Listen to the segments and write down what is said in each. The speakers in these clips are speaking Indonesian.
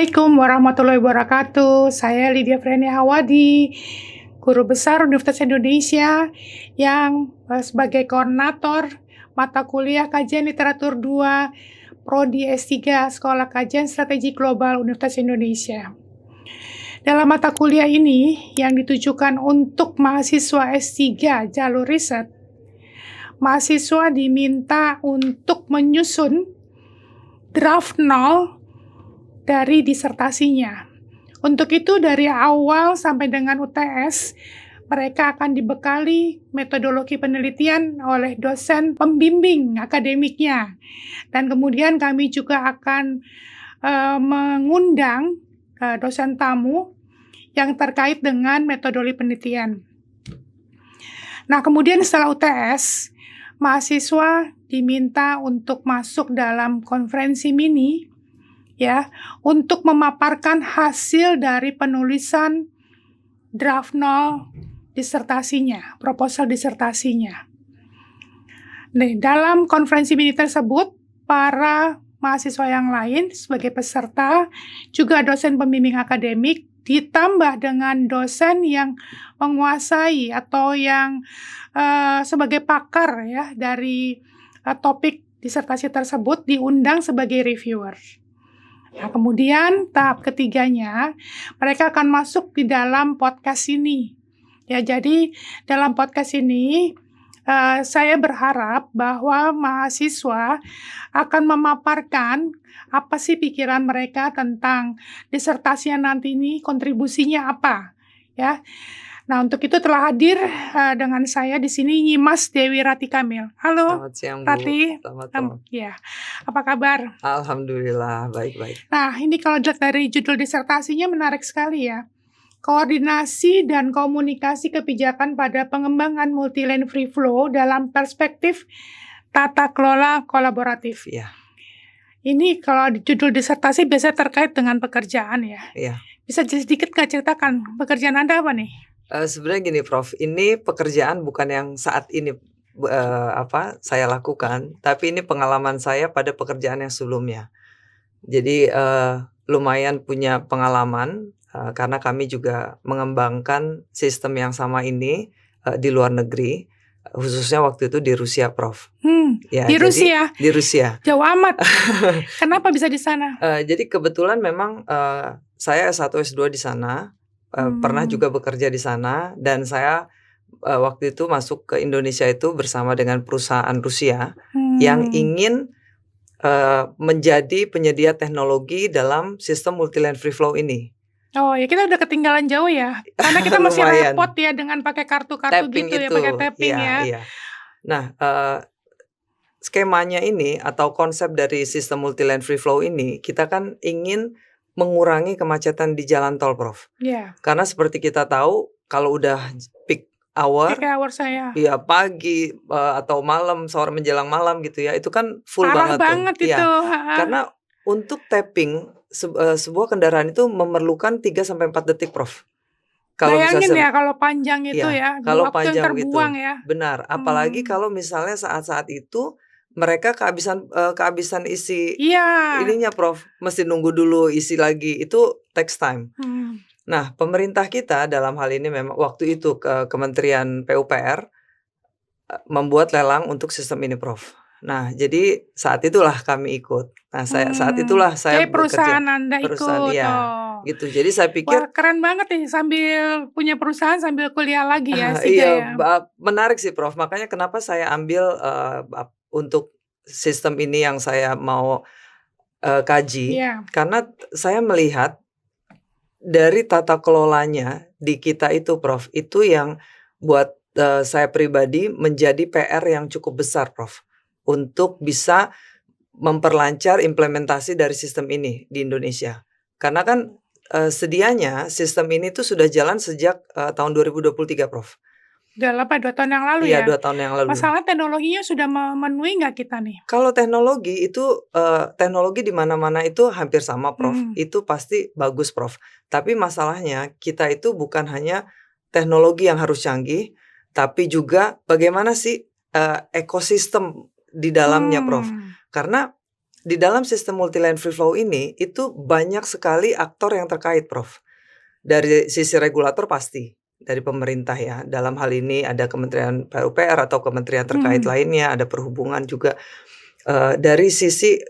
Assalamualaikum warahmatullahi wabarakatuh. Saya Lydia Frenia Hawadi, Guru Besar Universitas Indonesia yang sebagai koordinator mata kuliah Kajian Literatur 2 Prodi S3 Sekolah Kajian Strategi Global Universitas Indonesia. Dalam mata kuliah ini yang ditujukan untuk mahasiswa S3 jalur riset, mahasiswa diminta untuk menyusun draft 0 dari disertasinya. Untuk itu dari awal sampai dengan UTS, mereka akan dibekali metodologi penelitian oleh dosen pembimbing akademiknya. Dan kemudian kami juga akan mengundang dosen tamu yang terkait dengan metodologi penelitian. Nah, kemudian setelah UTS, mahasiswa diminta untuk masuk dalam konferensi mini ya, untuk memaparkan hasil dari penulisan draft 0 disertasinya, proposal disertasinya. Nah, dalam konferensi mini tersebut, para mahasiswa yang lain sebagai peserta, juga dosen pembimbing akademik, ditambah dengan dosen yang menguasai atau yang sebagai pakar ya dari topik disertasi tersebut diundang sebagai reviewer. Nah, kemudian tahap ketiganya, mereka akan masuk di dalam podcast ini. Ya, jadi dalam podcast ini saya berharap bahwa mahasiswa akan memaparkan apa sih pikiran mereka tentang disertasi yang nanti ini, kontribusinya apa, ya. Nah, untuk itu telah hadir dengan saya di sini Nyimas Dewi Rati Kamil. Halo, Selamat siang, Bu. Rati. Selamat malam. Ya, apa kabar? Alhamdulillah, baik-baik. Nah, ini kalau dari judul disertasinya menarik sekali ya. Koordinasi dan komunikasi kebijakan pada pengembangan multi-lane free flow dalam perspektif tata kelola kolaboratif. Iya. Ini kalau judul disertasi biasanya terkait dengan pekerjaan ya. Iya. Bisa sedikit nggak ceritakan pekerjaan Anda apa nih? Sebenarnya gini, Prof. Ini pekerjaan bukan yang saat ini saya lakukan, tapi ini pengalaman saya pada pekerjaan yang sebelumnya. Jadi lumayan punya pengalaman karena kami juga mengembangkan sistem yang sama ini di luar negeri, khususnya waktu itu di Rusia, Prof. Ya, di Rusia? Di Rusia. Jauh amat. Kenapa bisa di sana? Jadi kebetulan memang saya S1 S2 di sana. Pernah juga bekerja di sana, dan saya waktu itu masuk ke Indonesia itu bersama dengan perusahaan Rusia yang ingin menjadi penyedia teknologi dalam sistem multi-lane free flow ini. Oh ya, kita udah ketinggalan jauh ya, karena kita masih repot ya dengan pakai kartu-kartu gitu ya, pakai tapping ya. Iya. Nah, skemanya ini atau konsep dari sistem multi-lane free flow ini, kita kan ingin mengurangi kemacetan di jalan tol, Prof. Iya. Karena seperti kita tahu, kalau udah peak hour saya. Iya, pagi atau malam, sore menjelang malam gitu ya, itu kan full parah banget itu. Ya. Karena untuk tapping sebuah kendaraan itu memerlukan 3-4 detik, Prof. Kalau bayangin ya kalau panjang itu ya, kalau waktu panjang yang terbuang gitu, ya. Benar, apalagi kalau misalnya saat-saat itu mereka kehabisan isi ininya, Prof. Mesti nunggu dulu isi lagi, itu takes time. Nah, pemerintah kita dalam hal ini memang waktu itu ke Kementerian PUPR membuat lelang untuk sistem ini, Prof. Nah, jadi saat itulah kami ikut. Nah, saat itulah saya bekerja. Perusahaan Anda Perusahaan, ikut. iya. Gitu. Jadi saya pikir, wah, keren banget nih, sambil punya perusahaan sambil kuliah lagi ya. Iya, menarik sih, Prof. Makanya kenapa saya ambil untuk sistem ini yang saya mau kaji, karena saya melihat dari tata kelolanya di kita itu, Prof, itu yang buat saya pribadi menjadi PR yang cukup besar, Prof, untuk bisa memperlancar implementasi dari sistem ini di Indonesia. Karena kan sedianya sistem ini tuh sudah jalan sejak tahun 2023, Prof. Udah 2 tahun yang lalu Iya, ya? 2 tahun yang lalu. Masalah teknologinya sudah memenuhi nggak kita nih? Kalau teknologi itu, teknologi di mana-mana itu hampir sama, Prof. Itu pasti bagus, Prof. Tapi masalahnya kita itu bukan hanya teknologi yang harus canggih, tapi juga bagaimana sih ekosistem di dalamnya, Prof. Karena di dalam sistem multi-lane free flow ini, itu banyak sekali aktor yang terkait, Prof. Dari sisi regulator pasti, dari pemerintah ya. Dalam hal ini ada Kementerian PUPR atau kementerian terkait lainnya, ada perhubungan juga. Dari sisi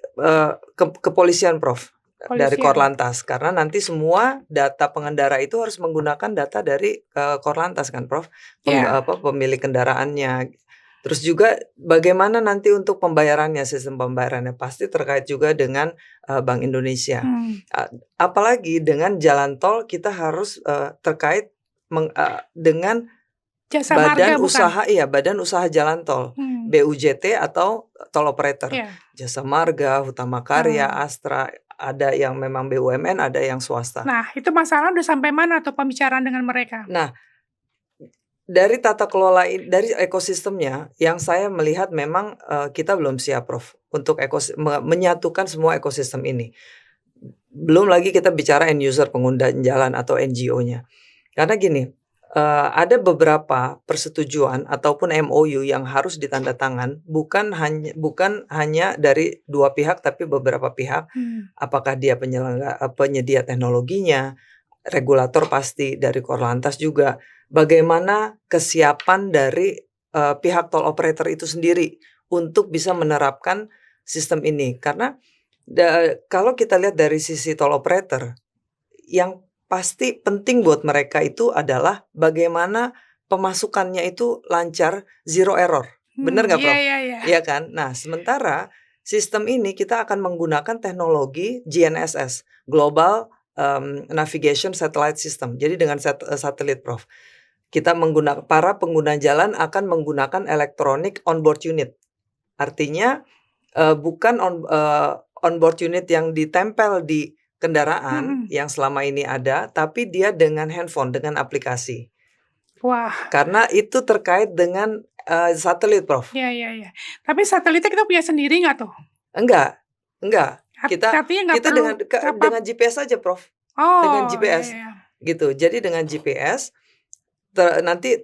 kepolisian, Prof. Dari Korlantas, karena nanti semua data pengendara itu harus menggunakan data dari Korlantas kan, Prof. Pemilik kendaraannya. Terus juga bagaimana nanti untuk pembayarannya, sistem pembayarannya pasti terkait juga dengan Bank Indonesia. Apalagi dengan jalan tol kita harus terkait dengan Jasa badan marga, usaha, bukan? badan usaha jalan tol, BUJT atau tol operator, Jasa Marga, Hutama Karya, Astra, ada yang memang BUMN, ada yang swasta. Nah, itu masalah udah sampai mana tuh pembicaraan dengan mereka? Nah, dari tata kelola, dari ekosistemnya, yang saya melihat memang kita belum siap, Prof, untuk menyatukan semua ekosistem ini. Belum lagi kita bicara end user, pengguna jalan atau NGO-nya. Karena gini, ada beberapa persetujuan ataupun MOU yang harus ditandatangan, bukan hanya dari dua pihak, tapi beberapa pihak. Apakah dia penyedia teknologinya, regulator pasti, dari Korlantas juga. Bagaimana kesiapan dari pihak tol operator itu sendiri untuk bisa menerapkan sistem ini. Karena kalau kita lihat dari sisi tol operator, yang pasti penting buat mereka itu adalah bagaimana pemasukannya itu lancar, zero error. Benar nggak, Prof? Iya kan? Nah, sementara sistem ini kita akan menggunakan teknologi GNSS, Global Navigation Satellite System. Jadi dengan satelit, Prof. Kita para pengguna jalan akan menggunakan electronic onboard unit. Artinya bukan onboard unit yang ditempel di kendaraan yang selama ini ada, tapi dia dengan handphone, dengan aplikasi. Wah. Karena itu terkait dengan satelit, Prof. Iya. Tapi satelitnya kita punya sendiri nggak tuh? Enggak. Kita dengan GPS aja, Prof. Dengan GPS. Gitu. Jadi dengan GPS nanti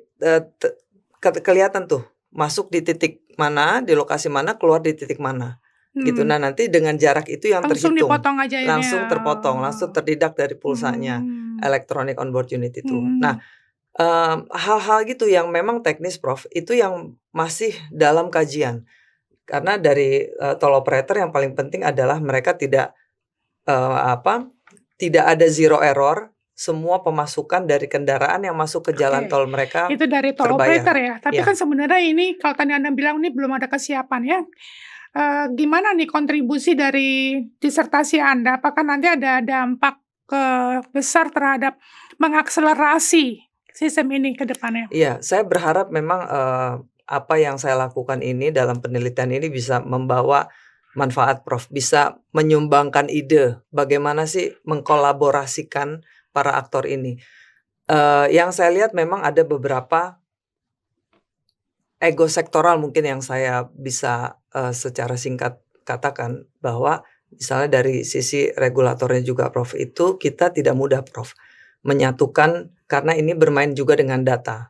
kelihatan tuh masuk di titik mana, di lokasi mana, keluar di titik mana. Gitu. Nah, nanti dengan jarak itu yang langsung terhitung, dipotong aja ya. langsung terpotong, langsung terdeduct dari pulsanya, electronic onboard unit itu. Nah, hal-hal gitu yang memang teknis, Prof, itu yang masih dalam kajian. Karena dari tol operator yang paling penting adalah mereka tidak ada zero error. Semua pemasukan dari kendaraan yang masuk ke jalan tol mereka itu dari tol terbayar. Operator ya. Tapi kan sebenarnya ini kalau tadi Anda bilang ini belum ada kesiapan ya. Gimana nih kontribusi dari disertasi Anda? Apakah nanti ada dampak besar terhadap mengakselerasi sistem ini ke depannya? Iya, saya berharap memang apa yang saya lakukan ini dalam penelitian ini bisa membawa manfaat, Prof. Bisa menyumbangkan ide bagaimana sih mengkolaborasikan para aktor ini. Yang saya lihat memang ada beberapa ego sektoral mungkin yang saya bisa secara singkat katakan bahwa misalnya dari sisi regulatornya juga, Prof, itu kita tidak mudah, Prof, menyatukan karena ini bermain juga dengan data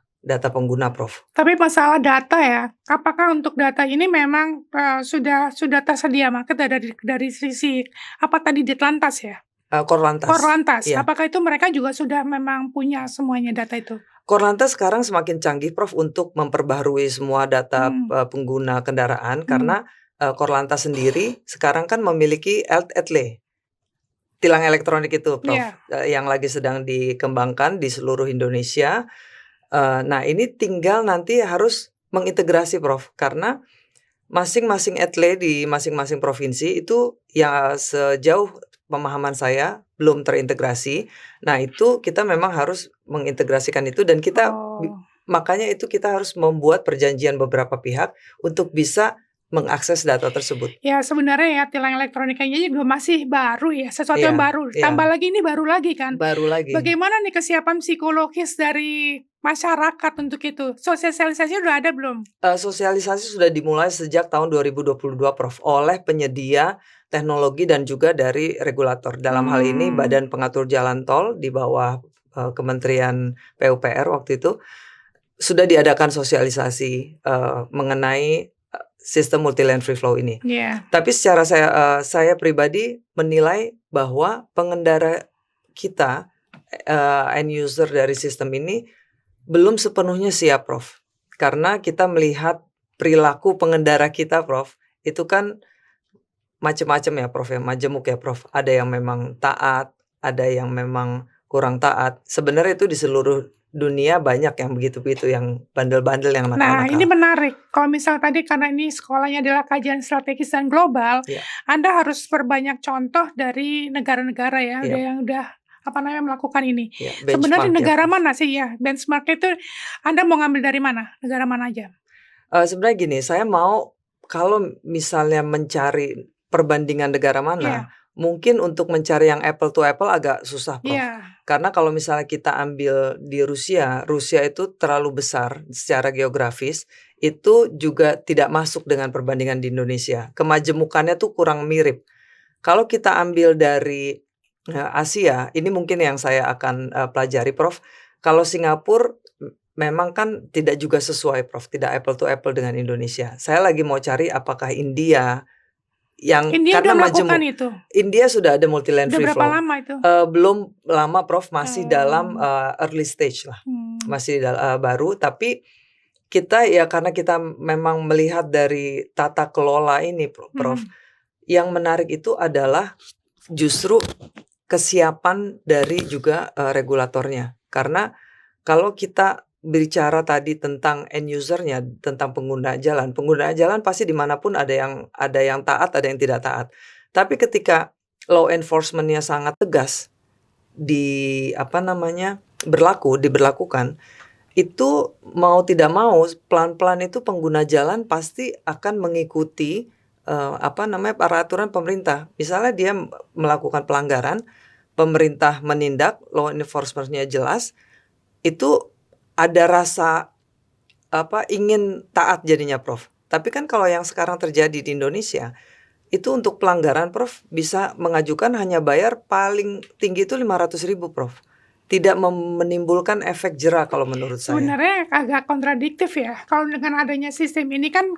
pengguna, Prof. Tapi masalah data ya, apakah untuk data ini memang sudah tersedia market dari sisi apa tadi Ditlantas ya? Korlantas. Iya. Apakah itu mereka juga sudah memang punya semuanya data itu? Korlantas sekarang semakin canggih, Prof, untuk memperbaharui semua data pengguna kendaraan karena Korlantas sendiri sekarang kan memiliki ETLE, tilang elektronik itu, Prof, yang lagi sedang dikembangkan di seluruh Indonesia. Nah, ini tinggal nanti harus mengintegrasi, Prof, karena masing-masing ETLE di masing-masing provinsi itu ya sejauh pemahaman saya belum terintegrasi. Nah, itu kita memang harus mengintegrasikan itu dan kita makanya itu kita harus membuat perjanjian beberapa pihak untuk bisa mengakses data tersebut. Ya, sebenarnya ya tilang elektronikanya juga masih baru ya, sesuatu yang baru. Tambah lagi ini baru lagi kan. Baru lagi. Bagaimana nih kesiapan psikologis dari masyarakat untuk itu? Sosialisasi udah ada belum? Sosialisasi sudah dimulai sejak tahun 2022, Prof, oleh penyedia teknologi dan juga dari regulator. Dalam hal ini Badan Pengatur Jalan Tol di bawah Kementerian PUPR waktu itu sudah diadakan sosialisasi mengenai sistem multi lane free flow ini. Tapi secara saya pribadi menilai bahwa pengendara kita end user dari sistem ini belum sepenuhnya siap, Prof. Karena kita melihat perilaku pengendara kita, Prof. Itu kan macam-macam ya, Prof, ya, majemuk ya, Prof. Ada yang memang taat, ada yang memang kurang taat. Sebenarnya itu di seluruh dunia banyak yang begitu-begitu, yang bandel-bandel, yang nakal-nakal. Nah, ini menarik. Kalau misal tadi karena ini sekolahnya adalah kajian strategis dan global, Anda harus perbanyak contoh dari negara-negara ya, yang udah melakukan ini. Sebenarnya negara mana sih ya? Benchmark itu Anda mau ngambil dari mana? Negara mana aja? Sebenarnya gini, saya mau kalau misalnya mencari perbandingan negara mana, mungkin untuk mencari yang apple to apple agak susah, Prof. Karena kalau misalnya kita ambil di Rusia itu terlalu besar secara geografis, itu juga tidak masuk dengan perbandingan di Indonesia. Kemajemukannya tuh kurang mirip. Kalau kita ambil dari Asia, ini mungkin yang saya akan pelajari, Prof. Kalau Singapura memang kan tidak juga sesuai, Prof. Tidak apple to apple dengan Indonesia. Saya lagi mau cari apakah India yang India karena udah melakukan majemuk. itu. India sudah ada multi lane free flow. Berapa lama itu? Belum lama, Prof. Masih dalam early stage lah. Masih baru, tapi kita ya karena kita memang melihat dari tata kelola ini, Prof. Yang menarik itu adalah justru kesiapan dari juga regulatornya. Karena kalau kita bicara tadi tentang end usernya, tentang pengguna jalan pasti dimanapun ada yang taat, ada yang tidak taat. Tapi ketika law enforcement-nya sangat tegas diberlakukan, itu mau tidak mau pelan-pelan itu pengguna jalan pasti akan mengikuti peraturan pemerintah. Misalnya dia melakukan pelanggaran, pemerintah menindak, law enforcement-nya jelas, itu ada rasa ingin taat jadinya, Prof. Tapi kan kalau yang sekarang terjadi di Indonesia, itu untuk pelanggaran, Prof, bisa mengajukan hanya bayar paling tinggi itu 500.000, Prof. Tidak menimbulkan efek jera kalau menurut saya. Sebenarnya agak kontradiktif ya. Kalau dengan adanya sistem ini kan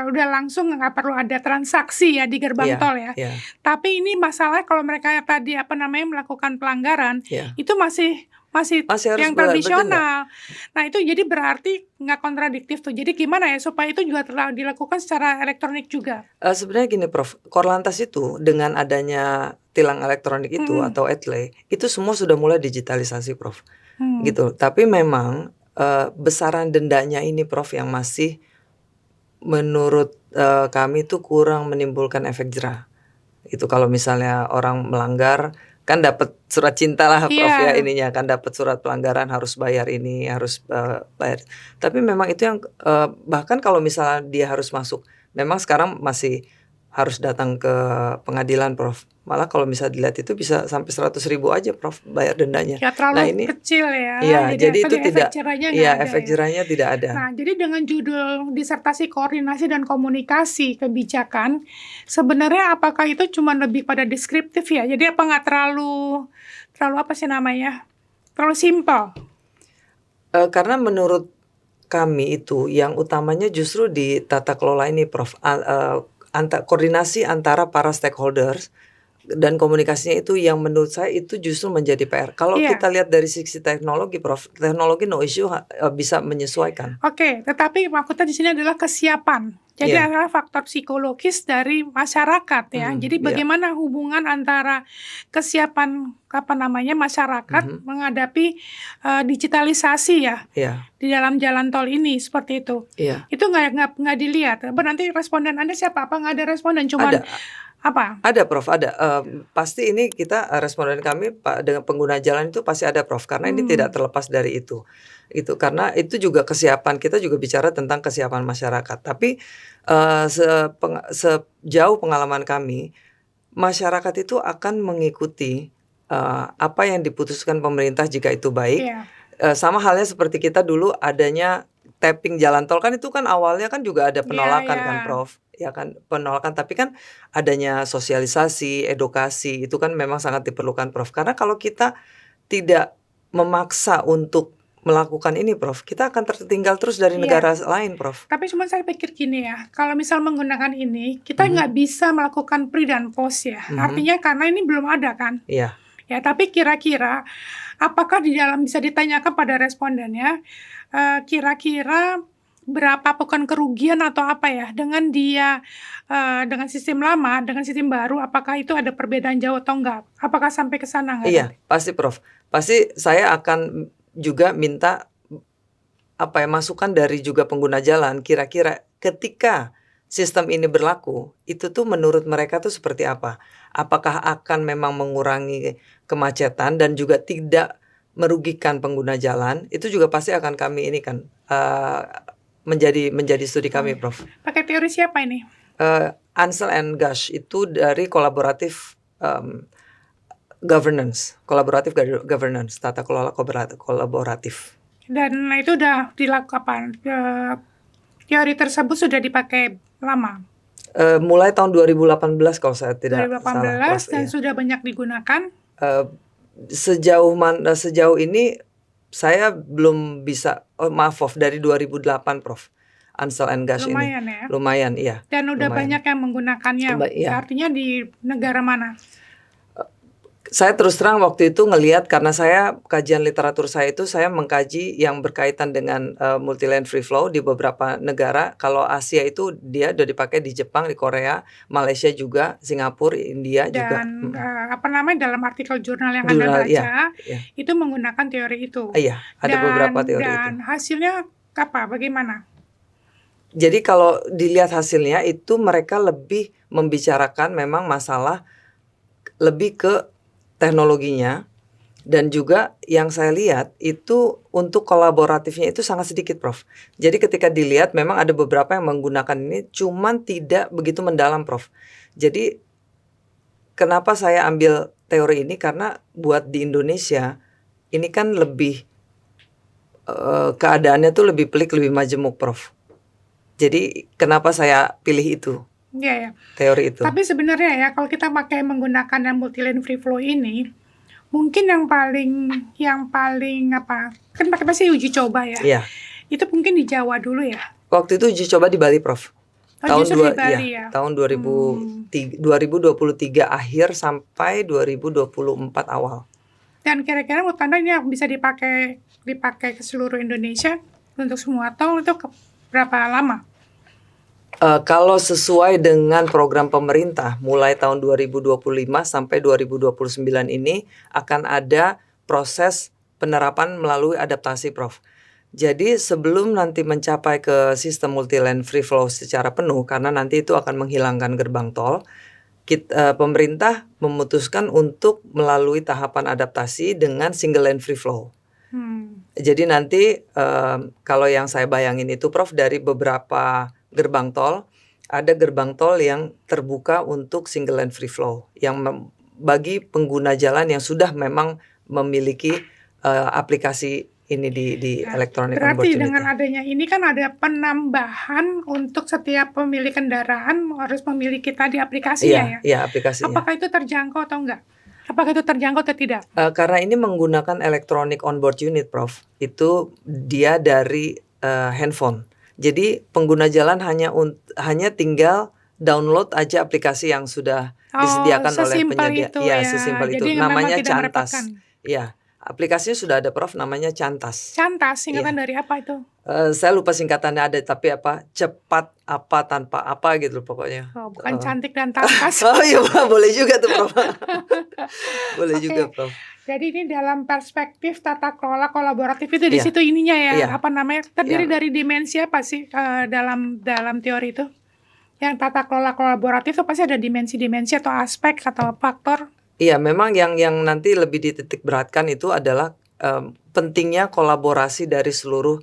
udah langsung nggak perlu ada transaksi ya di gerbang tol ya. Tapi ini masalah kalau mereka tadi melakukan pelanggaran, itu masih yang tradisional. Nah itu jadi berarti nggak kontradiktif tuh. Jadi gimana ya supaya itu juga telah dilakukan secara elektronik juga? Sebenarnya gini, Prof. Korlantas itu dengan adanya tilang elektronik itu atau ETLE itu semua sudah mulai digitalisasi, Prof. Gitu. Tapi memang besaran dendanya ini, Prof, yang masih menurut kami itu kurang menimbulkan efek jera. Itu kalau misalnya orang melanggar kan dapat surat cinta lah, Prof, ya ininya kan dapat surat pelanggaran harus bayar ini, harus bayar. Tapi memang itu yang bahkan kalau misalnya dia harus masuk, memang sekarang masih harus datang ke pengadilan, Prof. Malah kalau misalnya dilihat itu bisa sampai 100.000 aja, Prof, bayar dendanya. Ya terlalu kecil ya. Iya, jadi itu tidak. Efek jerahnya tidak ada. Nah, jadi dengan judul disertasi koordinasi dan komunikasi kebijakan, sebenarnya apakah itu cuma lebih pada deskriptif ya? Jadi apa nggak terlalu terlalu simpel? Karena menurut kami itu yang utamanya justru di tata kelola ini, Prof. Koordinasi antara para stakeholders dan komunikasinya itu yang menurut saya itu justru menjadi PR. Kalau kita lihat dari sisi teknologi, Prof, teknologi no issue bisa menyesuaikan. Oke, tetapi maksudnya di sini adalah kesiapan. Jadi adalah faktor psikologis dari masyarakat ya. Jadi bagaimana hubungan antara kesiapan masyarakat menghadapi digitalisasi ya di dalam jalan tol ini seperti itu. Itu nggak dilihat. Nanti responden Anda siapa? Apa nggak ada responden? Cuman apa? Ada, Prof, ada. Pasti ini kita responden kami dengan pengguna jalan itu pasti ada, Prof, karena ini tidak terlepas dari itu. Itu karena itu juga kesiapan, kita juga bicara tentang kesiapan masyarakat. Tapi sejauh pengalaman kami, masyarakat itu akan mengikuti apa yang diputuskan pemerintah jika itu baik. Sama halnya seperti kita dulu adanya tapping jalan tol kan itu kan awalnya kan juga ada penolakan kan, Prof. Ya kan, penolakan, tapi kan adanya sosialisasi, edukasi itu kan memang sangat diperlukan, Prof. Karena kalau kita tidak memaksa untuk melakukan ini, Prof, kita akan tertinggal terus dari Iya. negara lain, Prof. Tapi cuma saya pikir gini ya, kalau misal menggunakan ini, kita nggak bisa melakukan pre dan post ya. Artinya karena ini belum ada kan. Iya. Ya, tapi kira-kira apakah di dalam bisa ditanyakan pada respondennya, kira-kira berapa bukan kerugian atau apa ya dengan dia dengan sistem lama, dengan sistem baru, apakah itu ada perbedaan jauh atau enggak? Apakah sampai ke sana nggak? Iya, pasti, Prof. Pasti saya akan juga minta masukan dari juga pengguna jalan. Kira-kira ketika sistem ini berlaku, itu tuh menurut mereka tuh seperti apa? Apakah akan memang mengurangi kemacetan dan juga tidak merugikan pengguna jalan? Itu juga pasti akan kami ini kan menjadi studi kami, Prof. Pakai teori siapa ini? Ansel and Gush itu dari kolaboratif governance, tata kelola kolaboratif. Dan itu udah dilakukan, teori tersebut sudah dipakai lama? Mulai tahun 2018 kalau saya tidak 2018 salah. dan sudah banyak digunakan? Sejauh ini saya belum bisa, dari 2008, Prof. Ansel and Gush ini. Lumayan ya? Lumayan, iya. Dan udah banyak yang menggunakannya, Iya. artinya di negara mana? Saya terus terang waktu itu ngelihat, karena saya kajian literatur saya itu saya mengkaji yang berkaitan dengan multi-lane free flow di beberapa negara. Kalau Asia itu dia udah dipakai di Jepang, di Korea, Malaysia juga, Singapura, India juga. Dan dalam artikel jurnal yang Anda baca, itu menggunakan teori itu. Iya, ada beberapa teori itu. Dan hasilnya apa? Bagaimana? Jadi kalau dilihat hasilnya itu mereka lebih membicarakan memang masalah lebih ke teknologinya, dan juga yang saya lihat itu untuk kolaboratifnya itu sangat sedikit, Prof. Jadi ketika dilihat memang ada beberapa yang menggunakan ini, cuman tidak begitu mendalam, Prof. Jadi kenapa saya ambil teori ini, karena buat di Indonesia ini kan lebih keadaannya tuh lebih pelik, lebih majemuk, Prof. Jadi kenapa saya pilih itu? Iya. Teori itu. Tapi sebenarnya ya, kalau kita menggunakan yang multi-lane free flow ini, mungkin yang paling apa? Kan pasti uji coba ya. Iya. Itu mungkin di Jawa dulu ya. Waktu itu uji coba di Bali, Prof. Tahun 2023 akhir sampai 2024 awal. Dan kira-kira menurut Anda ini bisa dipakai ke seluruh Indonesia untuk semua tol itu berapa lama? Kalau sesuai dengan program pemerintah mulai tahun 2025 sampai 2029 ini akan ada proses penerapan melalui adaptasi, Prof. Jadi sebelum nanti mencapai ke sistem multi-lane free flow secara penuh, karena nanti itu akan menghilangkan gerbang tol, pemerintah memutuskan untuk melalui tahapan adaptasi dengan single lane free flow. Jadi nanti kalau yang saya bayangin itu, Prof, dari beberapa gerbang tol, ada gerbang tol yang terbuka untuk single lane free flow, yang bagi pengguna jalan yang sudah memang memiliki aplikasi ini di elektronik on board unit. Berarti dengan adanya ini kan ada penambahan untuk setiap pemilik kendaraan harus memiliki tadi aplikasinya ya? Iya, aplikasinya. Apakah itu terjangkau atau enggak? Apakah itu terjangkau atau tidak? Karena ini menggunakan elektronik on board unit, Prof. Itu dia dari handphone. Jadi pengguna jalan hanya tinggal download aja aplikasi yang sudah disediakan oleh penyedia. Iya, sesimpel itu. Namanya Cantas. Iya, aplikasinya sudah ada, Prof. Namanya Cantas. Cantas, singkatan dari apa itu? Saya lupa singkatannya, ada tapi cepat apa tanpa apa gitu pokoknya. Bukan cantik dan tantas. Oh iya, boleh juga tuh, Prof. Boleh juga, Prof. Jadi ini dalam perspektif tata kelola kolaboratif itu di situ ininya ya, terdiri dari dimensi apa sih dalam teori itu? Yang tata kelola kolaboratif itu pasti ada dimensi-dimensi atau aspek atau faktor. Iya, memang yang nanti lebih dititik beratkan itu adalah pentingnya kolaborasi dari seluruh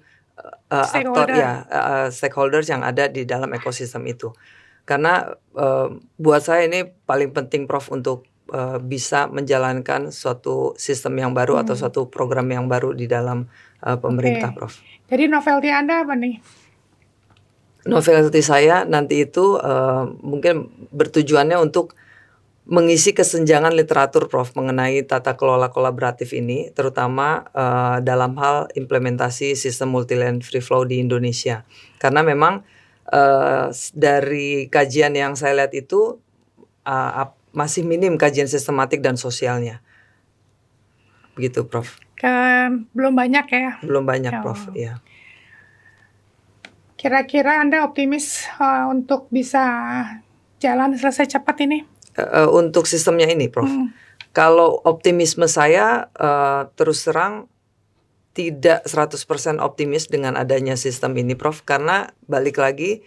aktor stakeholders yang ada di dalam ekosistem itu. Karena buat saya ini paling penting, Prof, untuk bisa menjalankan suatu sistem yang baru atau suatu program yang baru di dalam pemerintah, Prof. Jadi novelty Anda apa nih? Novelty saya nanti itu mungkin bertujuannya untuk mengisi kesenjangan literatur Prof mengenai tata kelola kolaboratif ini, terutama dalam hal implementasi sistem multi-lane free flow di Indonesia. Karena memang dari kajian yang saya lihat itu masih minim kajian sistematik dan sosialnya. Begitu Prof. Belum banyak ya? Belum banyak Prof, ya. Kira-kira Anda optimis untuk bisa jalan selesai cepat ini? Untuk sistemnya ini Prof. Kalau optimisme saya terus terang tidak 100% optimis dengan adanya sistem ini Prof. Karena balik lagi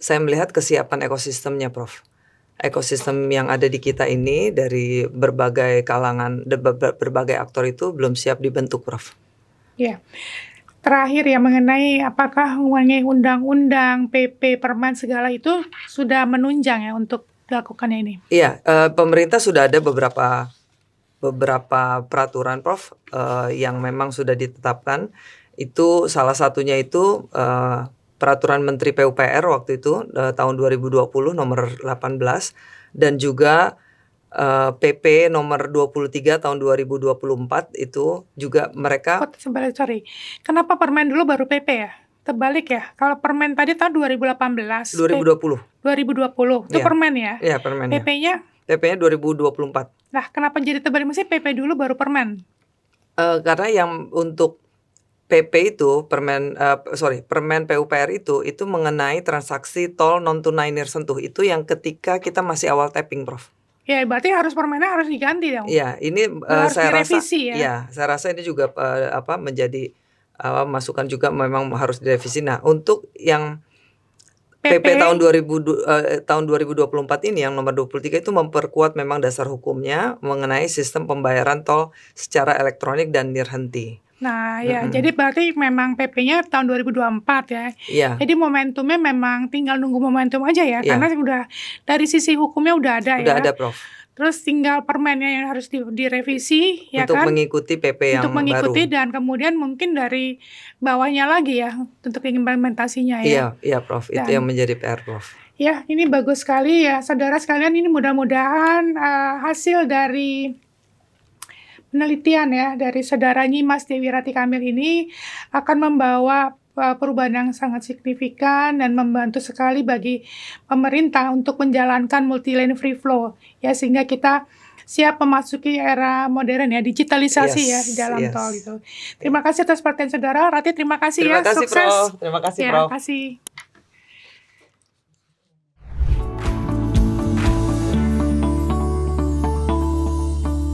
saya melihat kesiapan ekosistemnya Prof. Ekosistem yang ada di kita ini dari berbagai kalangan, berbagai aktor itu belum siap dibentuk Prof. Ya. Terakhir ya mengenai apakah mengenai undang-undang, PP, permen segala itu sudah menunjang ya untuk dilakukannya ini? Iya, pemerintah sudah ada beberapa peraturan Prof yang memang sudah ditetapkan. Itu salah satunya itu peraturan Menteri PUPR waktu itu tahun 2020 nomor 18 dan juga PP nomor 23 tahun 2024 itu juga mereka. Sorry. Kenapa permen dulu baru PP ya? Terbalik ya. Kalau permen tadi tahun 2018. 2020. 2020. Itu permen ya? Iya, permen. PP-nya? PP-nya 2024. Nah, kenapa jadi terbalik? Mesti PP dulu baru permen? Karena yang untuk PP itu permen PUPR itu mengenai transaksi tol non tunai nirsentuh itu yang ketika kita masih awal tapping Prof. Ya, berarti permennya harus diganti dong. Iya, ini saya rasa ya, saya rasa ini juga menjadi masukan juga memang harus direvisi. Nah, untuk yang PP tahun 2024 ini yang nomor 23 itu memperkuat memang dasar hukumnya mengenai sistem pembayaran tol secara elektronik dan nirhenti. Nah, ya, jadi berarti memang PP-nya tahun 2024 ya. Iya. Jadi momentumnya memang tinggal nunggu momentum aja ya, karena udah dari sisi hukumnya udah ada ya. Udah ada Prof. Terus tinggal permennya yang harus direvisi ya untuk kan? Mengikuti PP yang untuk mengikuti baru. Dan kemudian mungkin dari bawahnya lagi ya untuk implementasinya ya. Iya Prof, itu yang menjadi PR Prof. Ya, ini bagus sekali ya saudara sekalian, ini mudah-mudahan hasil dari penelitian ya dari saudara Nyimas Dewi Rati Kamil ini akan membawa perubahan yang sangat signifikan dan membantu sekali bagi pemerintah untuk menjalankan multi-lane free flow ya, sehingga kita siap memasuki era modern ya, digitalisasi ya di dalam tol itu. Terima kasih atas perhatian saudara. Rati, terima kasih ya. Terima kasih Sukses. Prof. Terima kasih Prof. Terima kasih.